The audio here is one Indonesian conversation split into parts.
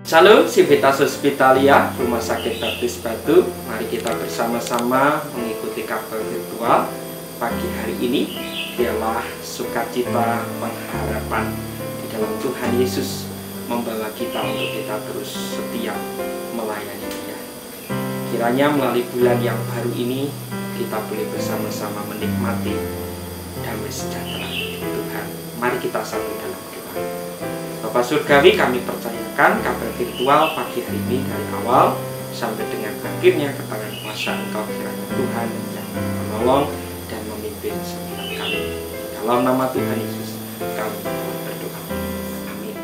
Shalom, Civitas Hospitalia, Rumah Sakit Baptis Batu. Mari kita bersama-sama mengikuti kabel virtual pagi hari ini. Biarlah sukacita pengharapan di dalam Tuhan Yesus membawa kita untuk kita terus setia melayani Dia. Kiranya melalui bulan yang baru ini kita boleh bersama-sama menikmati damai sejahtera Tuhan. Mari kita satu dalam doa. Bapak Surgawi, kami percayakan kabel virtual pagi hari ini dari awal sampai dengan akhirnya ke tangan kuasa Engkau, kiranya Tuhan yang menolong dan memimpin setiap kami. Dalam nama Tuhan Yesus kami berdoa. Amin.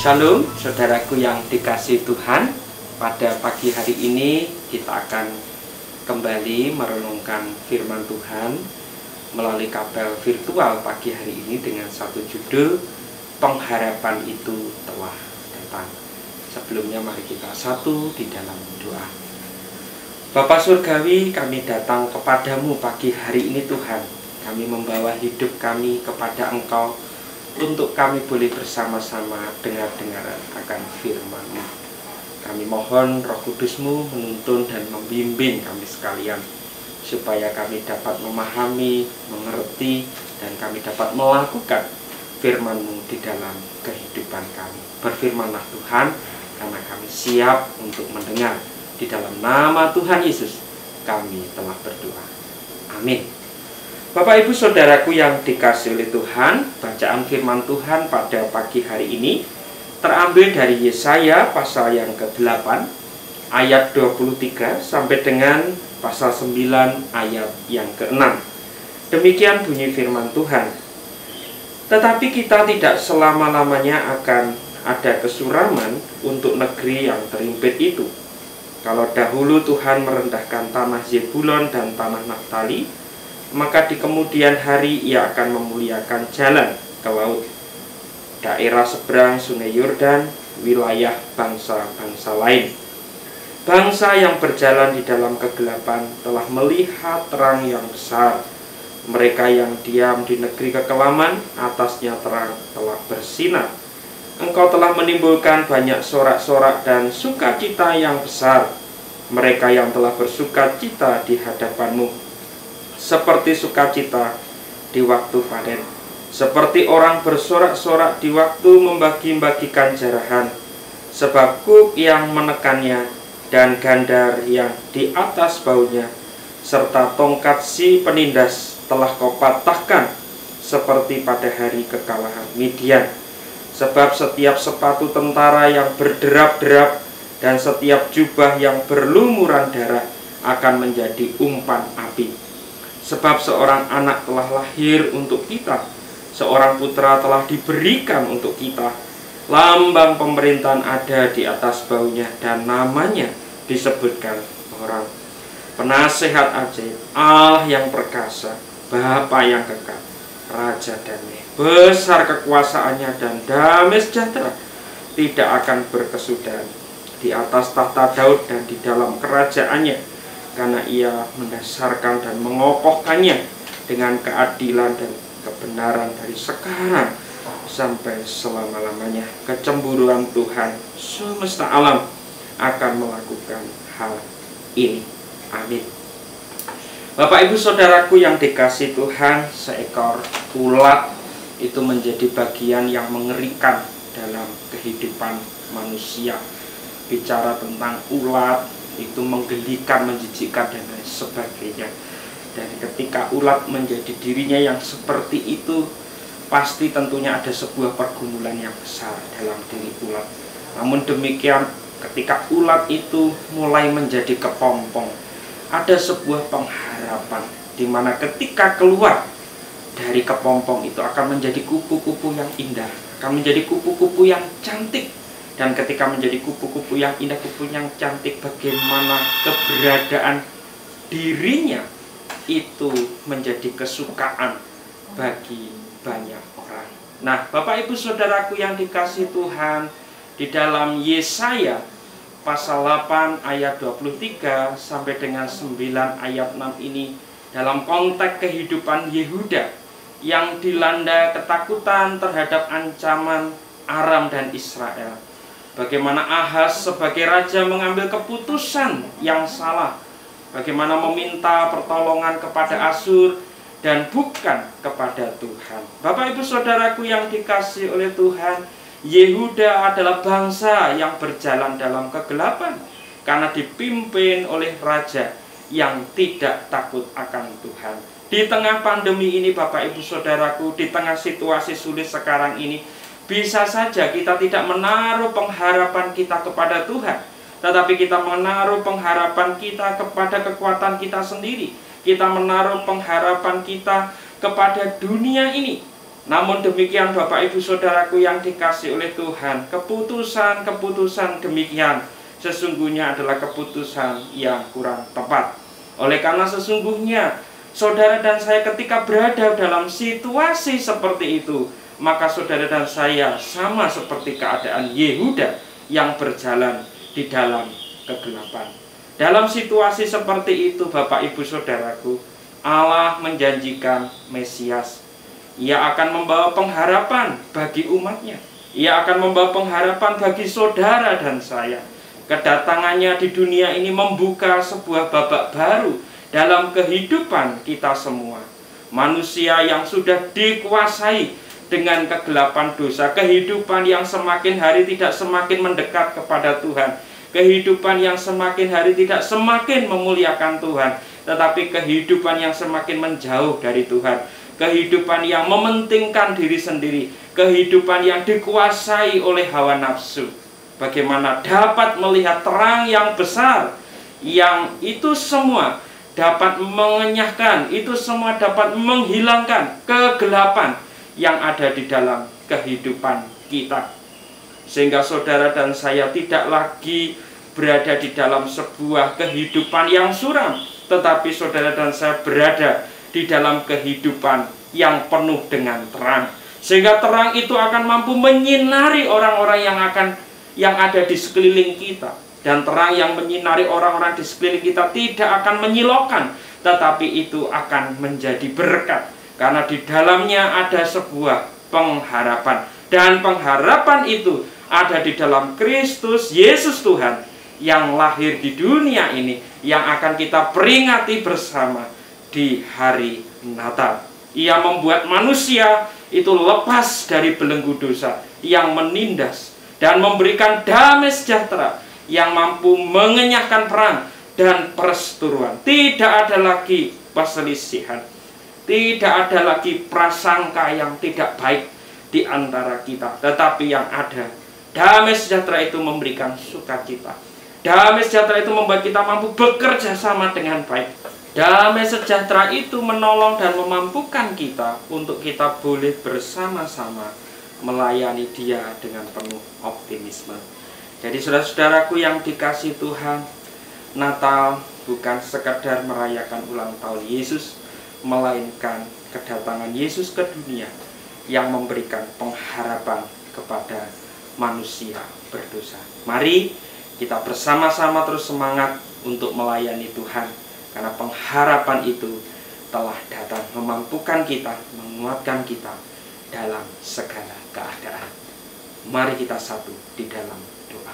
Shalom, saudaraku yang dikasihi Tuhan. Pada pagi hari ini kita akan kembali merenungkan firman Tuhan melalui kapel virtual pagi hari ini dengan satu judul, Pengharapan Itu Telah Datang. Sebelumnya mari kita satu di dalam doa. Bapa Surgawi, kami datang kepadamu pagi hari ini Tuhan. Kami membawa hidup kami kepada Engkau untuk kami boleh bersama-sama dengar-dengaran akan firman-Mu. Kami mohon Roh Kudus-Mu menuntun dan membimbing kami sekalian, supaya kami dapat memahami, mengerti, dan kami dapat melakukan firman-Mu di dalam kehidupan kami. Berfirmanlah Tuhan, karena kami siap untuk mendengar. Di dalam nama Tuhan Yesus, kami telah berdoa. Amin. Bapak Ibu Saudaraku yang dikasihi oleh Tuhan, bacaan firman Tuhan pada pagi hari ini terambil dari Yesaya pasal yang ke-8 ayat 23 sampai dengan pasal 9 ayat yang ke-6. Demikian bunyi firman Tuhan. Tetapi kita tidak selama-lamanya akan ada kesuraman untuk negeri yang terimpit itu. Kalau dahulu Tuhan merendahkan tanah Zebulon dan tanah Naftali, maka di kemudian hari Ia akan memuliakan jalan ke laut, daerah seberang sungai Yordan, wilayah bangsa-bangsa lain. Bangsa yang berjalan di dalam kegelapan telah melihat terang yang besar. Mereka yang diam di negeri kekelaman, atasnya terang telah bersinar. Engkau telah menimbulkan banyak sorak-sorak dan sukacita yang besar. Mereka yang telah bersukacita di hadapan-Mu seperti sukacita di waktu panen, seperti orang bersorak-sorak di waktu membagi-bagikan jarahan. Sebab kuk yang menekannya dan gandar yang di atas baunya, serta tongkat si penindas telah kau patahkan, seperti pada hari kekalahan Midian. Sebab setiap sepatu tentara yang berderap-derap dan setiap jubah yang berlumuran darah akan menjadi umpan api. Sebab seorang anak telah lahir untuk kita, seorang putra telah diberikan untuk kita. Lambang pemerintahan ada di atas baunya, dan namanya disebutkan orang Penasehat Ajaib, Allah yang perkasa, Bapa yang kekal, Raja damai. Besar kekuasaannya dan damai sejahtera tidak akan berkesudahan di atas tahta Daud dan di dalam kerajaannya, karena Ia mendasarkan dan mengokohkannya dengan keadilan dan kebenaran dari sekarang sampai selama-lamanya. Kecemburuan Tuhan semesta alam akan melakukan hal ini. Amin. Bapak Ibu Saudaraku yang dikasihi Tuhan, seekor ulat itu menjadi bagian yang mengerikan dalam kehidupan manusia. Bicara tentang ulat itu menggelikan, menjijikkan, dan lain sebagainya. Dan ketika ulat menjadi dirinya yang seperti itu, pasti tentunya ada sebuah pergumulan yang besar dalam diri ulat. Namun demikian, ketika ulat itu mulai menjadi kepompong, ada sebuah pengharapan, di mana ketika keluar dari kepompong itu akan menjadi kupu-kupu yang indah, akan menjadi kupu-kupu yang cantik. Dan ketika menjadi kupu-kupu yang indah, kupu yang cantik, bagaimana keberadaan dirinya itu menjadi kesukaan bagi banyak orang. Nah, Bapak Ibu Saudaraku yang dikasihi Tuhan, di dalam Yesaya pasal 8 ayat 23 sampai dengan 9 ayat 6 ini, dalam konteks kehidupan Yehuda yang dilanda ketakutan terhadap ancaman Aram dan Israel. Bagaimana Ahaz sebagai raja mengambil keputusan yang salah. Bagaimana meminta pertolongan kepada Asyur dan bukan kepada Tuhan. Bapak Ibu Saudaraku yang dikasihi oleh Tuhan, Yehuda adalah bangsa yang berjalan dalam kegelapan karena dipimpin oleh raja yang tidak takut akan Tuhan. Di tengah pandemi ini Bapak Ibu Saudaraku, di tengah situasi sulit sekarang ini, bisa saja kita tidak menaruh pengharapan kita kepada Tuhan, tetapi kita menaruh pengharapan kita kepada kekuatan kita sendiri. Kita menaruh pengharapan kita kepada dunia ini. Namun demikian Bapak Ibu Saudaraku yang dikasihi oleh Tuhan, keputusan-keputusan demikian sesungguhnya adalah keputusan yang kurang tepat. Oleh karena sesungguhnya saudara dan saya ketika berada dalam situasi seperti itu, maka saudara dan saya sama seperti keadaan Yehuda yang berjalan di dalam kegelapan. Dalam situasi seperti itu Bapak Ibu Saudaraku, Allah menjanjikan Mesias. Ia akan membawa pengharapan bagi umatnya. Ia akan membawa pengharapan bagi saudara dan saya. Kedatangannya di dunia ini membuka sebuah babak baru dalam kehidupan kita semua. Manusia yang sudah dikuasai dengan kegelapan dosa, kehidupan yang semakin hari tidak semakin mendekat kepada Tuhan, kehidupan yang semakin hari tidak semakin memuliakan Tuhan, tetapi kehidupan yang semakin menjauh dari Tuhan, kehidupan yang mementingkan diri sendiri, kehidupan yang dikuasai oleh hawa nafsu. Bagaimana dapat melihat terang yang besar, yang itu semua dapat mengenyahkan, itu semua dapat menghilangkan kegelapan yang ada di dalam kehidupan kita. Sehingga saudara dan saya tidak lagi berada di dalam sebuah kehidupan yang suram, tetapi saudara dan saya berada di dalam kehidupan yang penuh dengan terang. Sehingga terang itu akan mampu menyinari orang-orang yang ada di sekeliling kita. Dan terang yang menyinari orang-orang di sekeliling kita tidak akan menyilaukan, tetapi itu akan menjadi berkat. Karena di dalamnya ada sebuah pengharapan. Dan pengharapan itu ada di dalam Kristus Yesus Tuhan yang lahir di dunia ini, yang akan kita peringati bersama di hari Natal. Ia membuat manusia itu lepas dari belenggu dosa yang menindas dan memberikan damai sejahtera yang mampu mengenyahkan perang dan perseteruan. Tidak ada lagi perselisihan, tidak ada lagi prasangka yang tidak baik di antara kita, tetapi yang ada damai sejahtera itu memberikan sukacita. Damai sejahtera itu membuat kita mampu bekerja sama dengan baik. Damai sejahtera itu menolong dan memampukan kita untuk kita boleh bersama-sama melayani Dia dengan penuh optimisme. Jadi saudara-saudaraku yang dikasihi Tuhan, Natal bukan sekadar merayakan ulang tahun Yesus, melainkan kedatangan Yesus ke dunia yang memberikan pengharapan kepada manusia berdosa. Mari kita bersama-sama terus semangat untuk melayani Tuhan. Karena pengharapan itu telah datang memampukan kita, menguatkan kita dalam segala keadaan. Mari kita satu di dalam doa.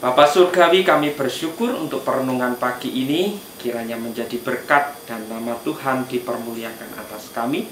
Bapa Surgawi, kami bersyukur untuk perenungan pagi ini. Kiranya menjadi berkat dan nama Tuhan dipermuliakan atas kami.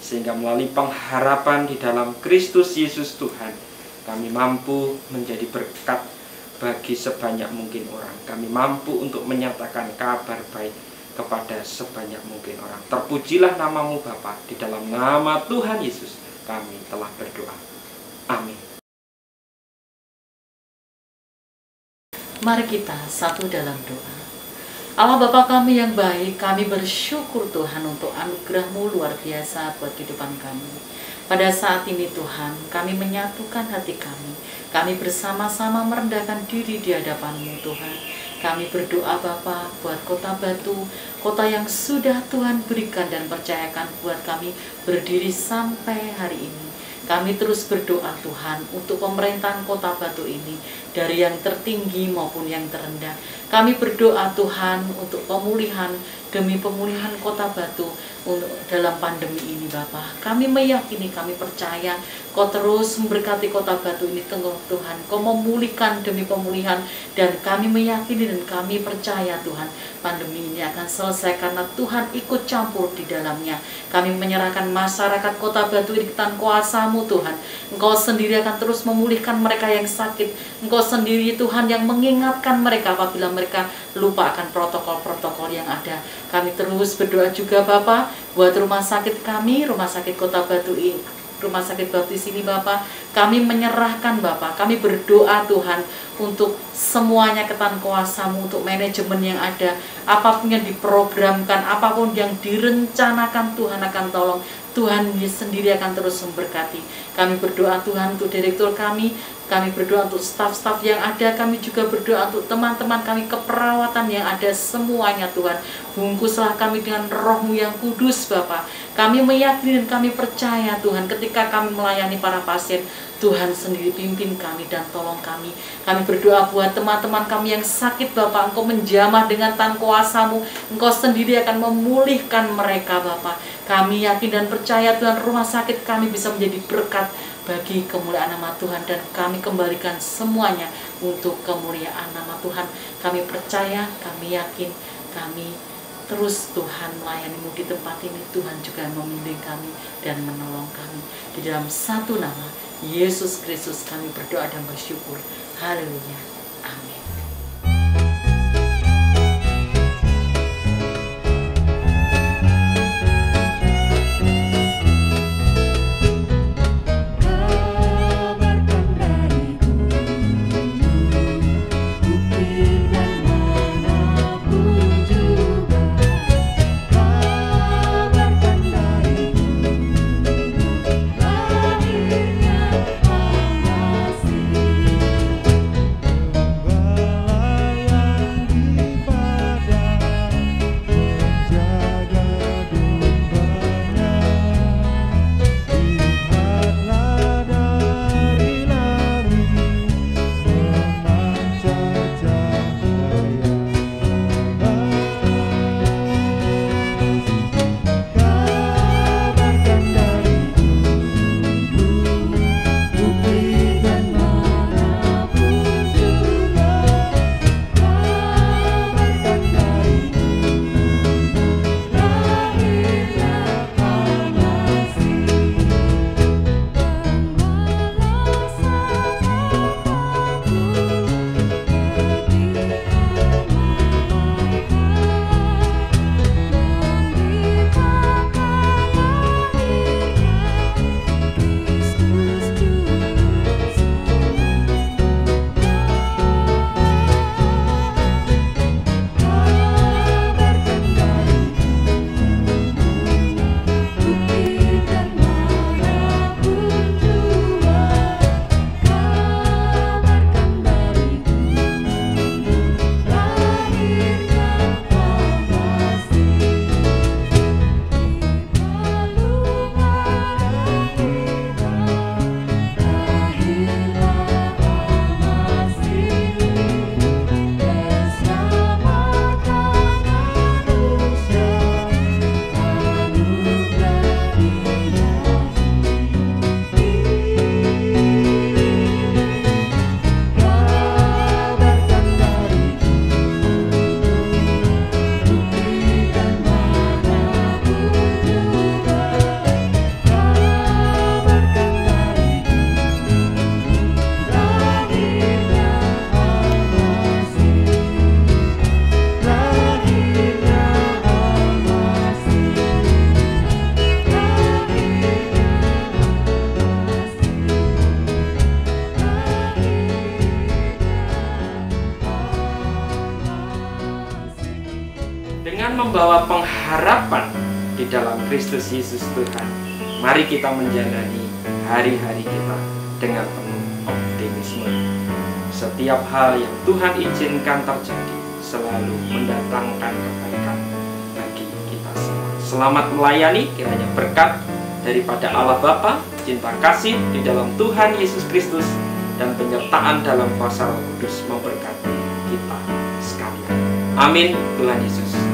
Sehingga melalui pengharapan di dalam Kristus Yesus Tuhan, kami mampu menjadi berkat bagi sebanyak mungkin orang. Kami mampu untuk menyatakan kabar baik kepada sebanyak mungkin orang. Terpujilah namamu Bapa, di dalam nama Tuhan Yesus kami telah berdoa. Amin. Mari kita satu dalam doa. Allah Bapa kami yang baik, kami bersyukur Tuhan untuk anugerah-Mu luar biasa buat kehidupan kami. Pada saat ini Tuhan, kami menyatukan hati kami. Kami bersama-sama merendahkan diri di hadapan-Mu Tuhan. Kami berdoa Bapa buat Kota Batu, kota yang sudah Tuhan berikan dan percayakan buat kami berdiri sampai hari ini. Kami terus berdoa Tuhan untuk pemerintahan Kota Batu ini, dari yang tertinggi maupun yang terendah. Kami berdoa Tuhan untuk pemulihan, demi pemulihan Kota Batu untuk dalam pandemi ini Bapa. Kami meyakini, kami percaya Kau terus memberkati Kota Batu ini Tuhan. Kau memulihkan demi pemulihan, dan kami meyakini dan kami percaya Tuhan, pandemi ini akan selesai karena Tuhan ikut campur di dalamnya. Kami menyerahkan masyarakat Kota Batu ini ke tangan kuasa-Mu Tuhan. Engkau sendiri akan terus memulihkan mereka yang sakit. Engkau sendiri Tuhan yang mengingatkan mereka apabila mereka lupa akan protokol-protokol yang ada. Kami terus berdoa juga Bapak buat rumah sakit kami, rumah sakit Kota Batu ini Rumah Sakit Baptis ini Bapak, kami menyerahkan Bapak, kami berdoa Tuhan untuk semuanya ke tangan kuasa-Mu, untuk manajemen yang ada, apapun yang diprogramkan, apapun yang direncanakan Tuhan akan tolong. Tuhan sendiri akan terus memberkati. Kami berdoa Tuhan untuk direktur kami berdoa untuk staf-staf yang ada, kami juga berdoa untuk teman-teman kami keperawatan yang ada semuanya Tuhan. Bungkuslah kami dengan Roh-Mu yang kudus Bapa. Kami meyakini dan kami percaya Tuhan, ketika kami melayani para pasien, Tuhan sendiri pimpin kami dan tolong kami. Kami berdoa buat teman-teman kami yang sakit Bapak, Engkau menjamah dengan tangan kuasa-Mu, Engkau sendiri akan memulihkan mereka Bapak. Kami yakin dan percaya Tuhan, rumah sakit kami bisa menjadi berkat bagi kemuliaan nama Tuhan, dan kami kembalikan semuanya untuk kemuliaan nama Tuhan. Kami percaya, kami yakin, kami terus Tuhan melayani-Mu di tempat ini. Tuhan juga membimbing kami dan menolong kami. Di dalam satu nama Yesus Kristus kami berdoa dan bersyukur. Haleluya. Amin. Membawa pengharapan di dalam Kristus Yesus Tuhan, mari kita menjalani hari-hari kita dengan penuh optimisme. Setiap hal yang Tuhan izinkan terjadi selalu mendatangkan kebaikan bagi kita semua. Selamat melayani, kiranya berkat daripada Allah Bapa, cinta kasih di dalam Tuhan Yesus Kristus, dan penyertaan dalam kuasa Roh Kudus memberkati kita sekalian. Amin. Tuhan Yesus.